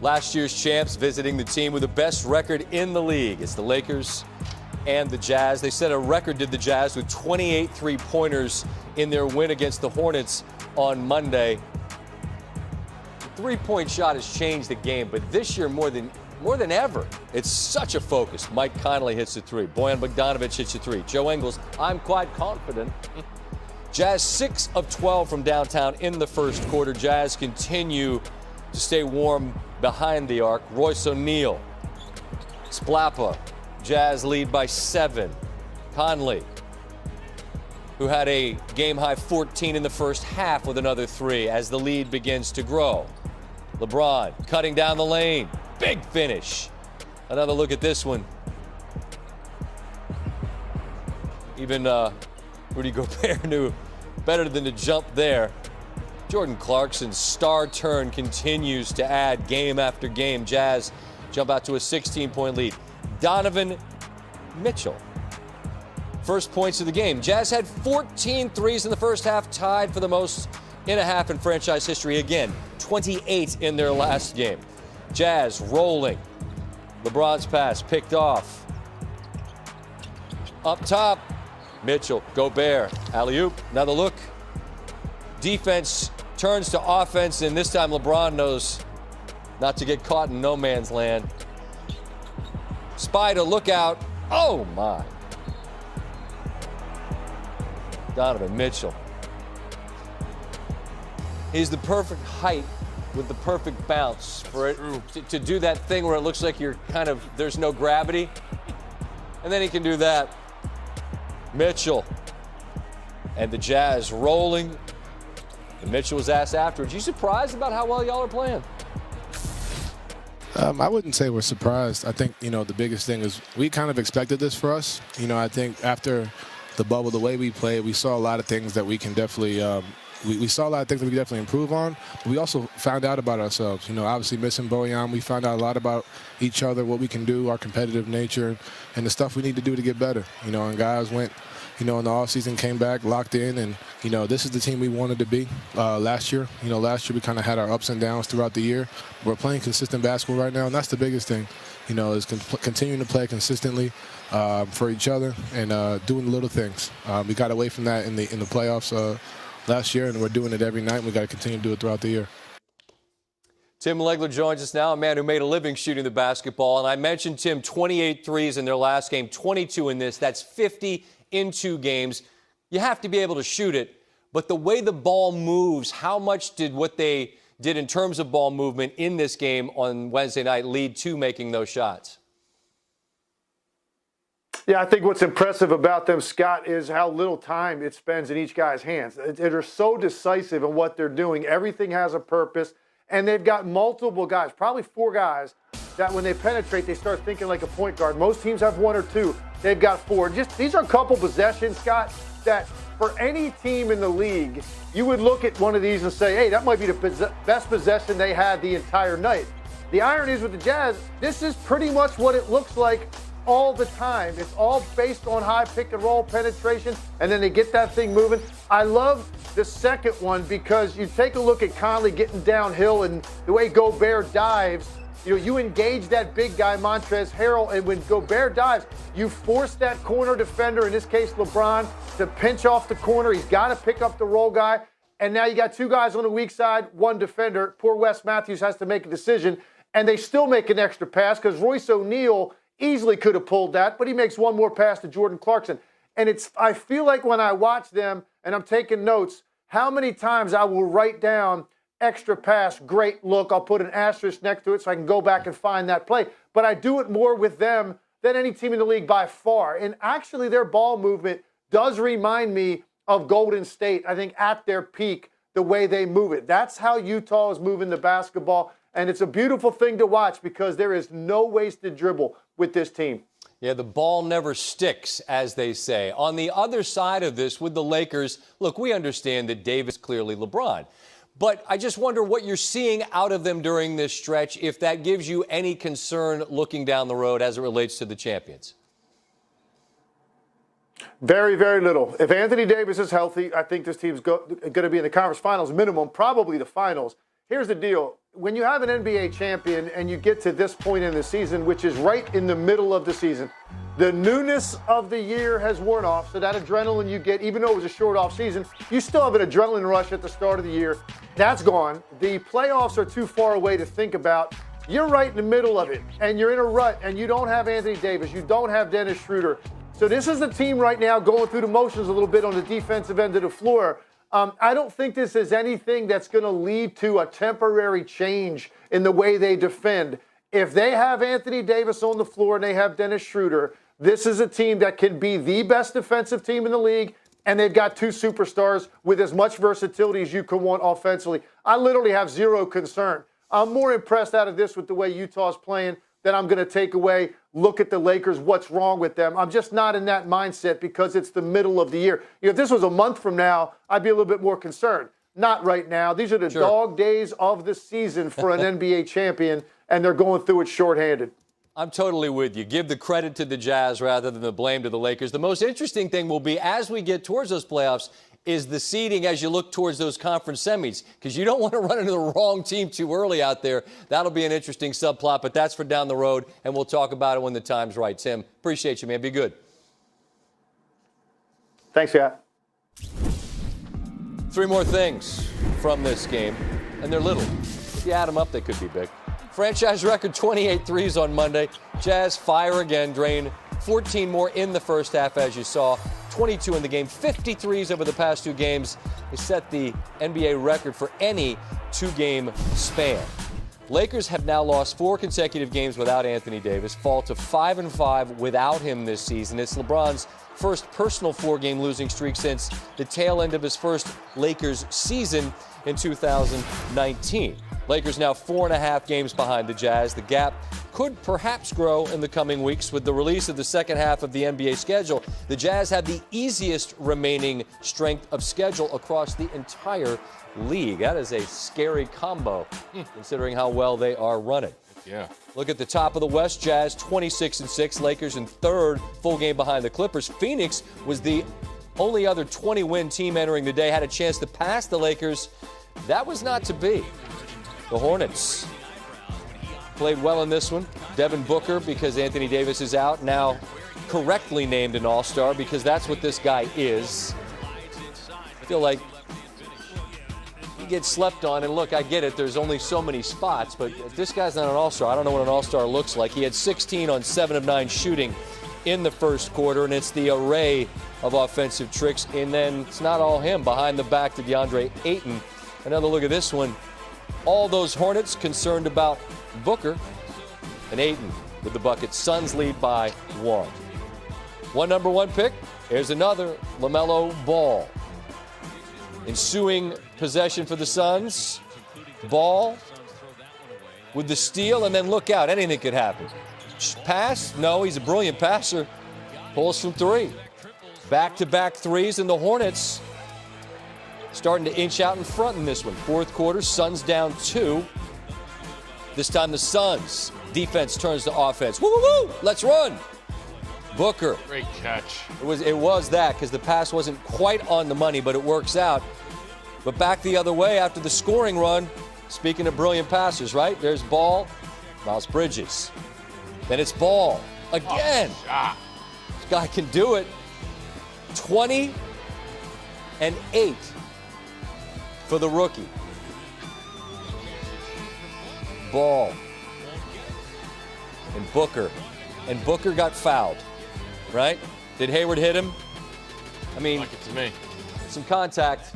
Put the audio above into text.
Last year's champs visiting the team with the best record in the league. It's the Lakers and the Jazz. They set a record, did the Jazz, with 28 three-pointers in their win against the Hornets on Monday. The three-point shot has changed the game, but this year more than ever, it's such a focus. Mike Conley hits a three. Bojan Bogdanovic hits a three. Joe Ingles, I'm quite confident. Jazz 6 of 12 from downtown in the first quarter. Jazz continue to stay warm behind the arc. Royce O'Neal, Splappa. Jazz lead by 7. Conley, who had a game-high 14 in the first half with another 3 as the lead begins to grow. LeBron cutting down the lane. Big finish. Another look at this one. Even Rudy Gobert knew better than to jump there. Jordan Clarkson's star turn continues to add game after game. Jazz jump out to a 16-point lead. Donovan Mitchell, first points of the game. Jazz had 14 threes in the first half, tied for the most in a half in franchise history. Again, 28 in their last game. Jazz rolling. LeBron's pass picked off. Up top, Mitchell, Gobert, alley-oop, another look. Defense turns to offense, and this time LeBron knows not to get caught in no man's land. Spider, look out. Oh, my. Donovan Mitchell. He's the perfect height with the perfect bounce for it to do that thing where it looks like you're kind of, there's no gravity. And then he can do that. Mitchell. And the Jazz rolling. And Mitchell was asked afterwards, you surprised about how well y'all are playing? I wouldn't say we're surprised. I think, the biggest thing is we kind of expected this for us. I think after the bubble, the way we played, we saw a lot of things that we can definitely we saw a lot of things that we can definitely improve on. But we also found out about ourselves. Obviously missing Bojan, we found out a lot about each other, what we can do, our competitive nature, and the stuff we need to do to get better. And guys went, in the offseason, came back, locked in, and, this is the team we wanted to be last year. Last year we kind of had our ups and downs throughout the year. We're playing consistent basketball right now, and that's the biggest thing, is continuing to play consistently for each other and doing the little things. We got away from that in the playoffs last year, and we're doing it every night. We got to continue to do it throughout the year. Tim Legler joins us now, a man who made a living shooting the basketball. And I mentioned, Tim, 28 threes in their last game, 22 in this. That's 50 in 2 games. You have to be able to shoot it. But the way the ball moves, how much did what they did in terms of ball movement in this game on Wednesday night lead to making those shots? Yeah, I think what's impressive about them, Scott, is how little time it spends in each guy's hands. They're so decisive in what they're doing. Everything has a purpose. And they've got multiple guys, probably 4 guys, that when they penetrate, they start thinking like a point guard. Most teams have 1 or 2. They've got 4. These are a couple possessions, Scott, that for any team in the league, you would look at one of these and say, hey, that might be the best possession they had the entire night. The irony is with the Jazz, this is pretty much what it looks like all the time. It's all based on high pick and roll penetration, and then they get that thing moving. I love the second one because you take a look at Conley getting downhill and the way Gobert dives. You engage that big guy, Montrezl Harrell, and when Gobert dives, you force that corner defender, in this case LeBron, to pinch off the corner. He's got to pick up the roll guy. And now you got 2 guys on the weak side, 1 defender. Poor Wes Matthews has to make a decision, and they still make an extra pass because Royce O'Neal easily could have pulled that, but he makes one more pass to Jordan Clarkson. And I feel like when I watch them and I'm taking notes, how many times I will write down extra pass, great look. I'll put an asterisk next to it so I can go back and find that play. But I do it more with them than any team in the league by far. And actually their ball movement does remind me of Golden State, I think, at their peak, the way they move it. That's how Utah is moving the basketball. And it's a beautiful thing to watch because there is no wasted dribble with this team. Yeah, the ball never sticks, as they say. On the other side of this, with the Lakers, look, we understand that Davis clearly LeBron. But I just wonder what you're seeing out of them during this stretch, if that gives you any concern looking down the road as it relates to the champions. Very, very little. If Anthony Davis is healthy, I think this team's going to be in the conference finals minimum, probably the finals. Here's the deal. when you have an NBA champion and you get to this point in the season, which is right in the middle of the season, the newness of the year has worn off. So that adrenaline you get, even though it was a short off season, you still have an adrenaline rush at the start of the year. That's gone. The playoffs are too far away to think about. You're right in the middle of it, and you're in a rut, and you don't have Anthony Davis. You don't have Dennis Schroeder. So this is the team right now going through the motions a little bit on the defensive end of the floor. I don't think this is anything that's going to lead to a temporary change in the way they defend. If they have Anthony Davis on the floor and they have Dennis Schroeder, this is a team that can be the best defensive team in the league, and they've got two superstars with as much versatility as you can want offensively. I literally have zero concern. I'm more impressed out of this with the way Utah's playing than I'm going to take away, look at the Lakers, what's wrong with them. I'm just not in that mindset because it's the middle of the year. You know, if this was a month from now, I'd be a little bit more concerned. Not right now. These are the dog days of the season for an NBA champion, and they're going through it shorthanded. I'm totally with you. Give the credit to the Jazz rather than the blame to the Lakers. The most interesting thing will be, as we get towards those playoffs, is the seeding as you look towards those conference semis, because you don't want to run into the wrong team too early out there. That'll be an interesting subplot, but that's for down the road, and we'll talk about it when the time's right. Tim, appreciate you, man. Be good. Thanks, Scott. Three more things from this game, and they're little. If you add them up, they could be big. Franchise record 28 threes on Monday. Jazz fire again, drain 14 more in the first half, as you saw. 22 in the game, 53s over the past two games. They set the NBA record for any two-game span. Lakers have now lost 4 consecutive games without Anthony Davis, fall to 5-5 without him this season. It's LeBron's first personal 4-game losing streak since the tail end of his first Lakers season in 2019. Lakers now 4.5 games behind the Jazz. The gap could perhaps grow in the coming weeks with the release of the second half of the NBA schedule. The Jazz have the easiest remaining strength of schedule across the entire league. That is a scary combo, considering how well they are running. Yeah. Look at the top of the West. Jazz 26-6. Lakers in third, full game behind the Clippers. Phoenix was the only other 20-win team entering the day. Had a chance to pass the Lakers. That was not to be. The Hornets played well in this one. Devin Booker, because Anthony Davis is out, now correctly named an All-Star because that's what this guy is. I feel like he gets slept on, and look, I get it, there's only so many spots, but this guy's not an All-Star. I don't know what an All-Star looks like. He had 16 on 7 of 9 shooting in the first quarter, and it's the array of offensive tricks, and then it's not all him. Behind the back to DeAndre Ayton. Another look at this one. All those Hornets concerned about Booker, and Ayton with the bucket. Suns lead by 1. One number 1 pick. Here's another, LaMelo Ball. Ensuing possession for the Suns. Ball with the steal, and then look out. Anything could happen. Pass? No, he's a brilliant passer. Pulls from 3. Back-to-back threes, and the Hornets starting to inch out in front in this one. Fourth quarter, Suns down 2. This time the Suns. Defense turns to offense. Woo, woo, woo! Let's run. Booker. Great catch. It was that, because the pass wasn't quite on the money, but it works out. But back the other way after the scoring run. Speaking of brilliant passers, right? There's Ball. Miles Bridges. Then it's Ball. Again. Oh, this guy can do it. 20 and 8. For the rookie. Ball. And Booker. And Booker got fouled. Right? Did Hayward hit him? I mean, like it to me. Some contact.